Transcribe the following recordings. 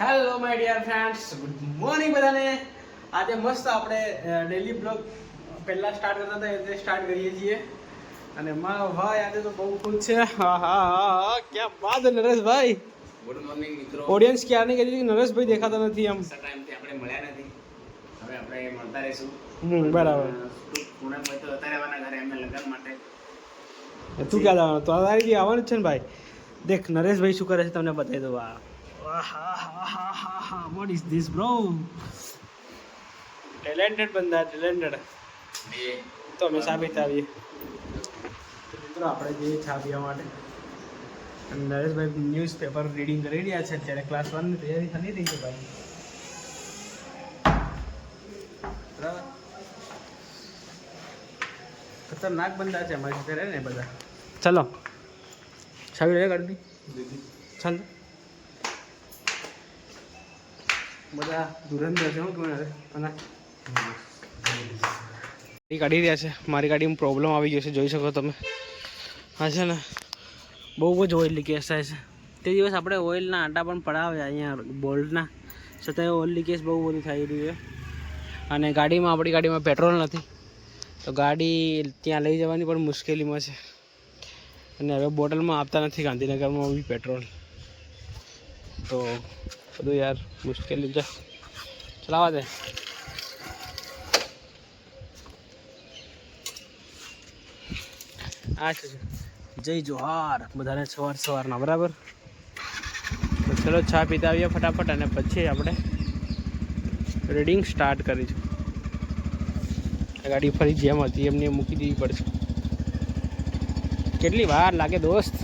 Hello my dear friends, good morning બધાને. આજે મસ્ત આપણે ડેલી બ્લોગ પહેલાં સ્ટાર્ટ કરતા હતા એ સ્ટાર્ટ કરીએ છીએ. અને મારો ભાઈ આજે તો બહુ ખુશ છે. હા હા હા હા, ક્યાં બાત હે નરેશભાઈ. ગુડ મોર્નિંગ મિત્રો. ઓડિયન્સ ક્યારની કહેતી હતી કે નરેશભાઈ દેખાતા નથી આમ. ટાઈમથી આપણે મળ્યા નથી, હવે આપણે મળતા રહીશું. બરાબર. પૂનમ ભાઈ તો અત્યારે આવવાના ઘરે એમને લગ્ન માટે. તું ક્યાં જવાનું? તો તારી આવવાનું જ છે ને ભાઈ. દેખ નરેશભાઈ શું કરે છે તમને બતાવી દઉં. What is this bro? Talented બંદા, ટેલેન્ટેડ. તો અમે સાબિત આવીએ મિત્રો આપણે જઈએ ચા પીવા માટે. અને નરેશભાઈ ન્યૂઝપેપર રીડિંગ કરી રહ્યા છે અત્યારે. ક્લાસ 1ની તૈયારી થતી રહી છે ભાઈ. બરાબર, ખતરનાક બંદા છે અમારી સાથે રહે ને બધા. ચલો છાવી લે કરતી ચાલ. બધા ધુરંધર છે. હું કોણ અને કાઢી રહ્યા છે. મારી ગાડીમાં પ્રોબ્લેમ આવી ગયો છે, જોઈ શકો તમે. હા છે ને, બહુ જ ઓઇલ લીકેજ થાય છે. તે દિવસ આપણે ઓઇલના આટા પણ પડાવ્યા અહીંયા બોલ્ટના, છતાંય ઓઇલ લીકેજ બહુ બધું થઈ રહ્યું છે. અને આપણી ગાડીમાં પેટ્રોલ નથી, તો ગાડી ત્યાં લઈ જવાની પણ મુશ્કેલીમાં છે. અને હવે બોટલમાં આપતા નથી ગાંધીનગરમાં બી પેટ્રોલ, તો બધું યાર મુશ્કેલી છે. ચલાવા દે. આ છે જય જોહાર બધાને સવારના. બરાબર, તો ચલો ચા પીતા આવીએ ફટાફટ, અને પછી આપણે રીડિંગ સ્ટાર્ટ કરીશું. ગાડી ફરી જેમ હતી એમને મૂકી દેવી પડશે. કેટલી વાર લાગે દોસ્ત?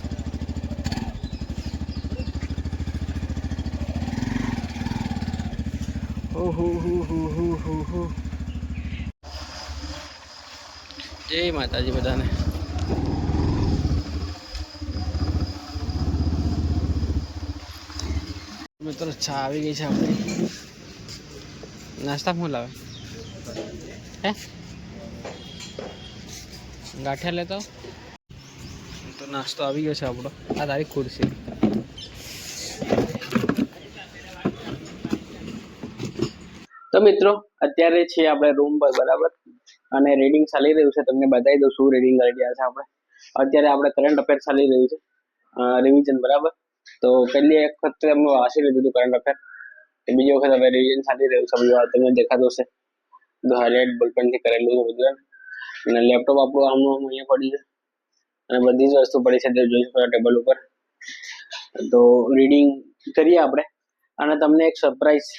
જય માતાજી બધાને. મિત્રો ચા આવી ગઈ છે આપણી. નાસ્તા શું લાવે? હે ગાંઠિયા લેતો તો નાસ્તો આવી ગયો છે આપણો. આ તારી ખુરશી. તો મિત્રો અત્યારે છે આપણે રૂમ પર. બરાબર, અને રીડિંગ ચાલી રહ્યું છે. તમને બતાવી દઉં શું રીડિંગ કરી રહ્યા છે આપણે. અત્યારે આપણે કરંટ અફેર ચાલી રહ્યું છે, રિવિઝન. બરાબર, તો પહેલી એક વખત એમનું વાંચી લીધું હતું કરંટ અફેર. બીજી વખત હવે રિવિઝન ચાલી રહ્યું છે. તમને દેખાતું હશે, હાઇલાઇટ બોલપેનથી કરેલું છે બધું. અને લેપટોપ આપણું આમનું અહીંયા પડ્યું છે, અને બધી જ વસ્તુ પડી છે તે જોઈ શકો ટેબલ ઉપર. તો રીડિંગ કરીએ આપણે. અને તમને એક સરપ્રાઈઝ.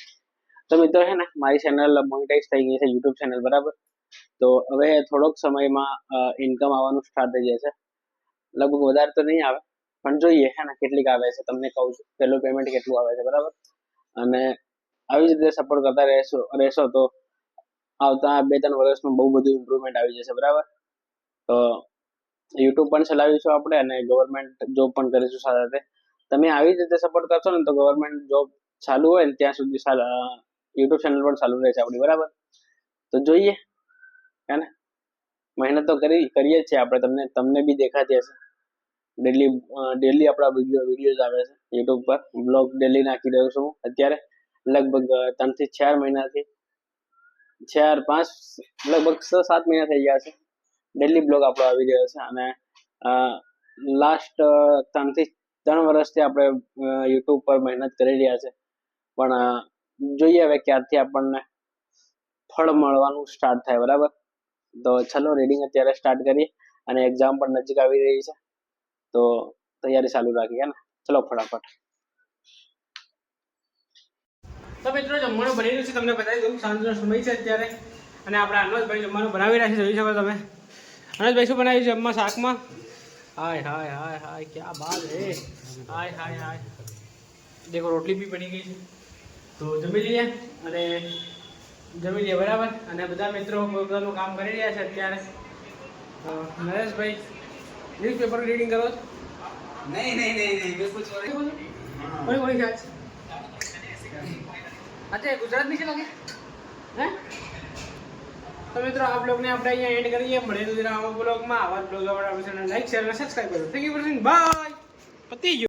તો મિત્રો છે ને, મારી ચેનલ મોનેટાઈઝ થઈ ગઈ છે, યુટ્યુબ ચેનલ. બરાબર, તો હવે થોડોક સમયમાં ઇન્કમ આવવાનું સ્ટાર્ટ થઈ જશે. લગભગ વધારે તો નહીં આવે, પણ જોઈએ છે ને કેટલીક આવે છે તમને કહું છું. પહેલું પેમેન્ટ કેટલું આવે છે. બરાબર, અને આવી જ રીતે સપોર્ટ કરતા રહેશો તો આવતા 2-3 વર્ષમાં બહુ બધું ઇમ્પ્રુવમેન્ટ આવી જશે. બરાબર, તો યુટ્યુબ પણ ચલાવીશું આપણે, અને ગવર્મેન્ટ જોબ પણ કરીશું સાથે. તમે આવી જ રીતે સપોર્ટ કરશો ને તો ગવર્મેન્ટ જોબ ચાલુ હોય ને ત્યાં સુધી યુટ્યુબ ચેનલ પણ ચાલુ રહે છે આપણી. બરાબર, તો જોઈએ હે ને. મહેનત તો કરીએ જ છીએ આપણે. તમને બી દેખાતી હશે. ડેલી આપણા વિડીયોઝ આવે છે યુટ્યુબ પર. બ્લોગ ડેલી નાખી રહ્યો છું અત્યારે. લગભગ 3 થી 4 મહિનાથી, 4-5, લગભગ 6-7 મહિના થઈ ગયા છે ડેલી બ્લોગ આપણો આવી રહ્યો છે. અને લાસ્ટ 3 વર્ષથી આપણે યુટ્યુબ પર મહેનત કરી રહ્યા છે. પણ જોઈએ હવે ક્યારથી આપણને ફળ મળવાનું સ્ટાર્ટ થાય. બરાબર, તો ચલો રીડિંગ અત્યારે સ્ટાર્ટ કરીએ. અને એક્ઝામ પણ નજીક આવી રહી છે, તો તૈયારી ચાલુ રાખીએ ને. ચલો ફટાફટ. તો મિત્રો જમવાનું બની રહ્યું છે, તમને બતાવી દઉં. સાંજનો સમય છે અત્યારે, અને આપણા અનોજભાઈ જમવાનું બનાવી રહ્યા છે, જોઈ શકો તમે. અનોજભાઈ શું બનાવ્યું છે જમવા શાકમાં? હાય હાય હાય હાય, ક્યાં બાત હે. હાય હાય હાય, દેખો રોટલી બી બની ગઈ છે. તો જમી લઈએ અને જમી લઈએ. બરાબર, અને બધા મિત્રો પોતાનું કામ કરી રહ્યા છે અત્યારે. નરેશભાઈ ન્યૂઝપેપર રીડિંગ કરો છો? નહીં, બિલકુલ સોરી. કોની છે? અચ્છા, ગુજરાતની છે લાગે હે. તો મિત્રો આ બ્લોગને આપણે અહીંયા એન્ડ કરીએ. મળીએ તો બ્લોગમાં. આવા બ્લોગ આપણે લાઈક, શેર અને સબસ્ક્રાઈબ કરો. Thank you for watching. Bye. પતી ગયું.